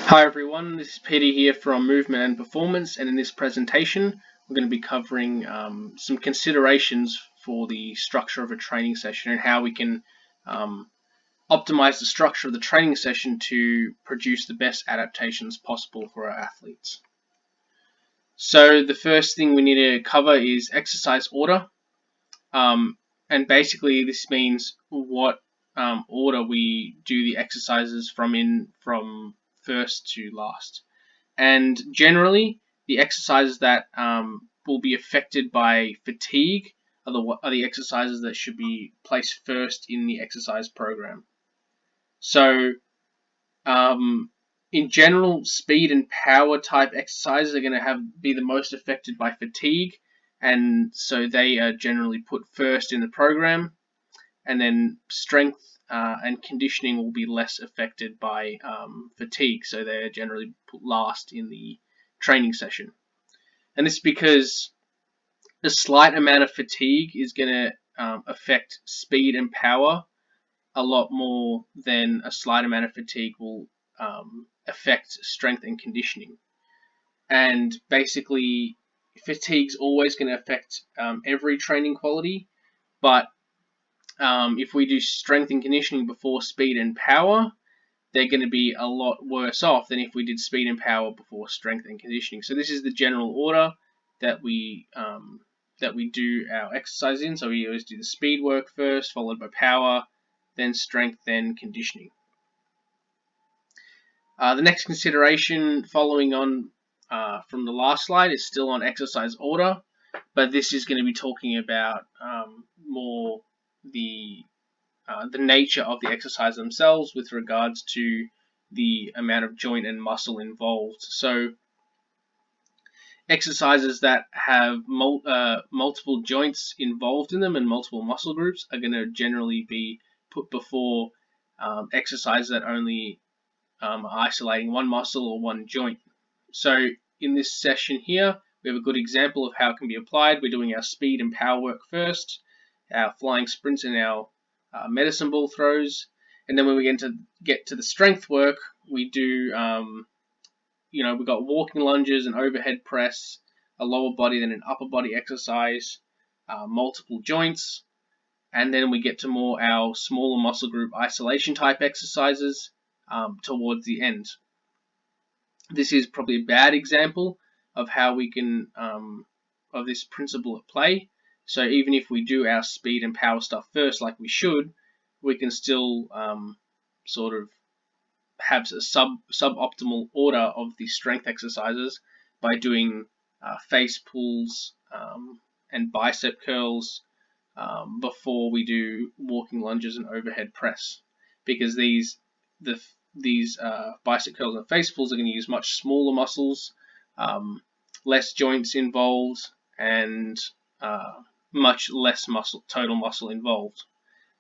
Hi everyone, this is Peter here from Movement and Performance, and in this presentation we're going to be covering some considerations for the structure of a training session and how we can optimize the structure of the training session to produce the best adaptations possible for our athletes. So the first thing we need to cover is exercise order, and basically this means what order we do the exercises from first to last. And generally, the exercises that will be affected by fatigue are the exercises that should be placed first in the exercise program. So, in general, speed and power type exercises are going to be the most affected by fatigue, and so they are generally put first in the program. And then strength and conditioning will be less affected by fatigue, so they're generally put last in the training session. And this is because a slight amount of fatigue is going to affect speed and power a lot more than a slight amount of fatigue will affect strength and conditioning. And basically, fatigue's always going to affect every training quality, but if we do strength and conditioning before speed and power, they're going to be a lot worse off than if we did speed and power before strength and conditioning. So this is the general order that we do our exercise in. So we always do the speed work first, followed by power, then strength, then conditioning. The next consideration following on from the last slide is still on exercise order, but this is going to be talking about more the nature of the exercise themselves with regards to the amount of joint and muscle involved. So exercises that have multiple joints involved in them and multiple muscle groups are going to generally be put before exercises that only are isolating one muscle or one joint. So in this session here, we have a good example of how it can be applied. We're doing our speed and power work first, our flying sprints and our medicine ball throws, and then when we get to the strength work, we do we've got walking lunges, an overhead press, a lower body, then an upper body exercise, multiple joints, and then we get to more our smaller muscle group isolation type exercises towards the end. This is probably a bad example of how we can of this principle at play. So even if we do our speed and power stuff first, like we should, we can still sort of have a suboptimal order of the strength exercises by doing face pulls and bicep curls before we do walking lunges and overhead press, because these bicep curls and face pulls are going to use much smaller muscles, less joints involved, and much less total muscle involved.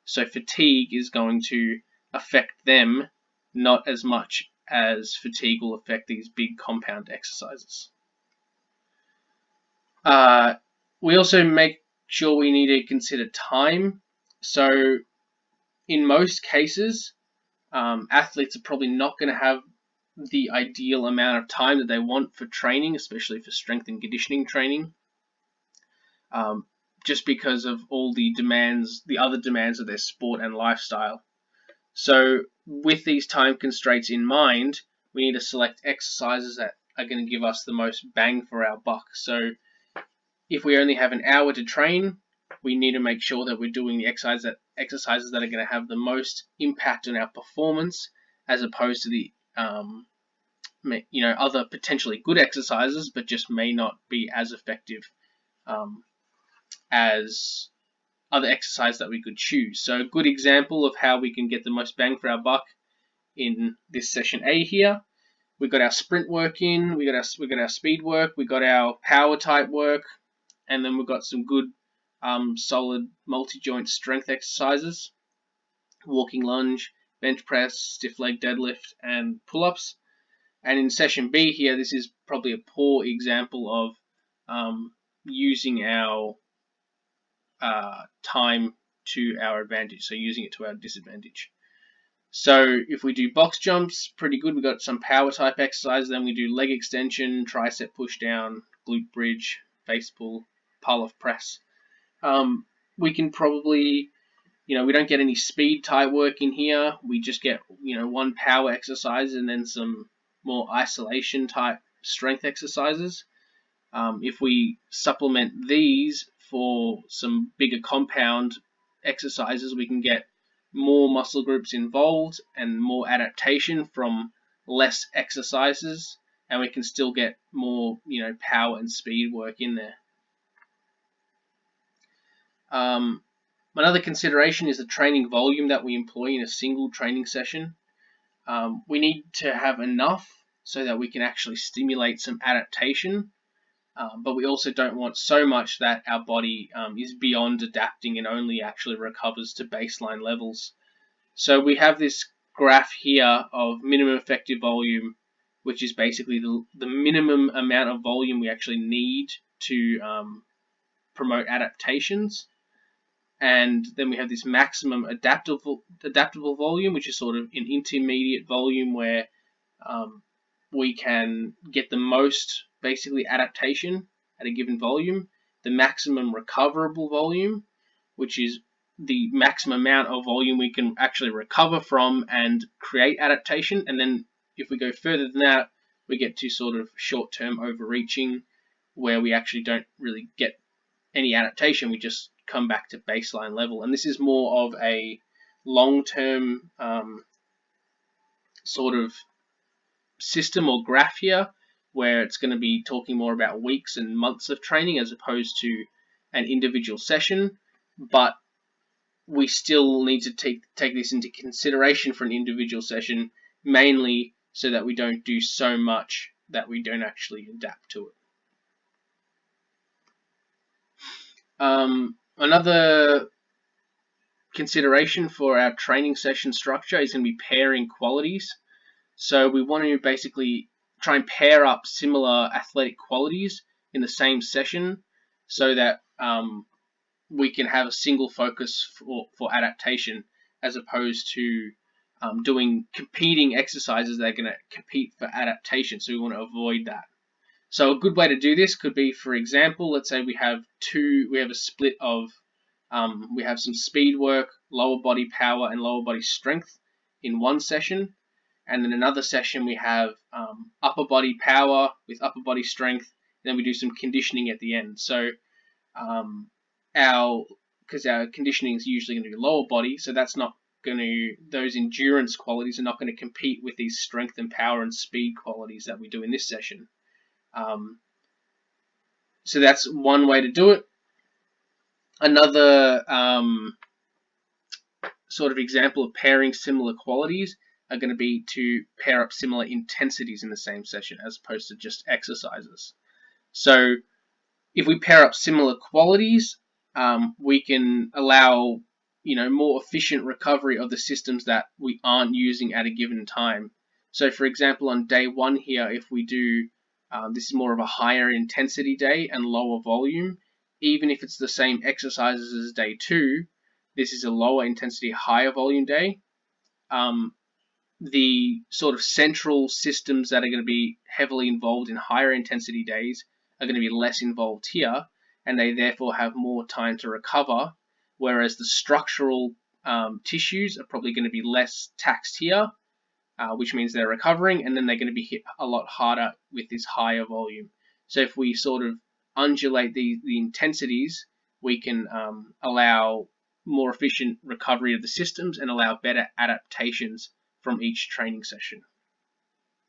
So fatigue is going to affect them not as much as fatigue will affect these big compound exercises. We also make sure we need to consider time. So in most cases, athletes are probably not going to have the ideal amount of time that they want for training, especially for strength and conditioning training, just because of all the other demands of their sport and lifestyle. So with these time constraints in mind, we need to select exercises that are going to give us the most bang for our buck. So if we only have an hour to train, we need to make sure that we're doing the exercises that are going to have the most impact on our performance, as opposed to the other potentially good exercises, but just may not be as effective as other exercise that we could choose. So a good example of how we can get the most bang for our buck in this session A here, we got our sprint work in, we got our speed work, we got our power type work, and then we've got some good solid multi-joint strength exercises, walking lunge, bench press, stiff leg deadlift, and pull-ups. And in session B here, this is probably a poor example of using our time to our advantage, so using it to our disadvantage. So if we do box jumps, pretty good. We've got some power type exercises. Then we do leg extension, tricep push down, glute bridge, face pull, pull-off press. We can probably, we don't get any speed type work in here. We just get, one power exercise and then some more isolation type strength exercises. If we supplement these for some bigger compound exercises, we can get more muscle groups involved and more adaptation from less exercises, and we can still get more, power and speed work in there. Another consideration is the training volume that we employ in a single training session. We need to have enough so that we can actually stimulate some adaptation, but we also don't want so much that our body is beyond adapting and only actually recovers to baseline levels. So we have this graph here of minimum effective volume, which is basically the minimum amount of volume we actually need to promote adaptations. And then we have this maximum adaptable volume, which is sort of an intermediate volume where we can get the most basically adaptation at a given volume. The maximum recoverable volume, which is the maximum amount of volume we can actually recover from and create adaptation. And then if we go further than that, we get to sort of short-term overreaching, where we actually don't really get any adaptation. We just come back to baseline level. And this is more of a long-term sort of system or graph here, where it's going to be talking more about weeks and months of training as opposed to an individual session. But we still need to take this into consideration for an individual session, mainly so that we don't do so much that we don't actually adapt to it. Another consideration for our training session structure is going to be pairing qualities. So we want to basically try and pair up similar athletic qualities in the same session so that we can have a single focus for adaptation, as opposed to doing competing exercises that are going to compete for adaptation. So we want to avoid that. So a good way to do this could be, for example, let's say we have a split of, we have some speed work, lower body power, and lower body strength in one session. And then another session we have upper body power with upper body strength, and then we do some conditioning at the end. So because our conditioning is usually going to be lower body, so that's not going to, those endurance qualities are not going to compete with these strength and power and speed qualities that we do in this session. So that's one way to do it. Another sort of example of pairing similar qualities are going to be to pair up similar intensities in the same session as opposed to just exercises. So if we pair up similar qualities, we can allow more efficient recovery of the systems that we aren't using at a given time. So for example, on day one here, if we do this is more of a higher intensity day and lower volume, even if it's the same exercises as day two, this is a lower intensity, higher volume day. The sort of central systems that are going to be heavily involved in higher intensity days are going to be less involved here, and they therefore have more time to recover, whereas the structural tissues are probably going to be less taxed here, which means they're recovering, and then they're going to be hit a lot harder with this higher volume. So if we sort of undulate the intensities, we can allow more efficient recovery of the systems and allow better adaptations from each training session.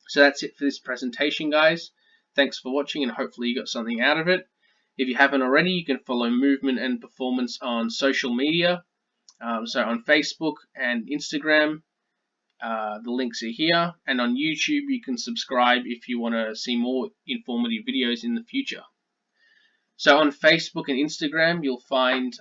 So that's it for this presentation, guys. Thanks for watching, and hopefully you got something out of it. If you haven't already, you can follow Movement and Performance on social media. So on Facebook and Instagram, the links are here, and on YouTube you can subscribe if you want to see more informative videos in the future. So on Facebook and Instagram you'll find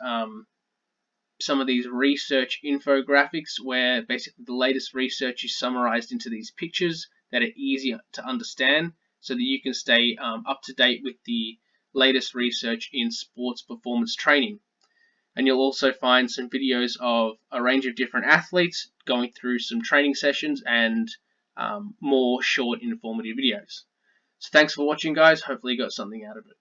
some of these research infographics where basically the latest research is summarized into these pictures that are easier to understand, so that you can stay up to date with the latest research in sports performance training. and you'll also find some videos of a range of different athletes going through some training sessions and more short informative videos. So thanks for watching, guys. Hopefully you got something out of it.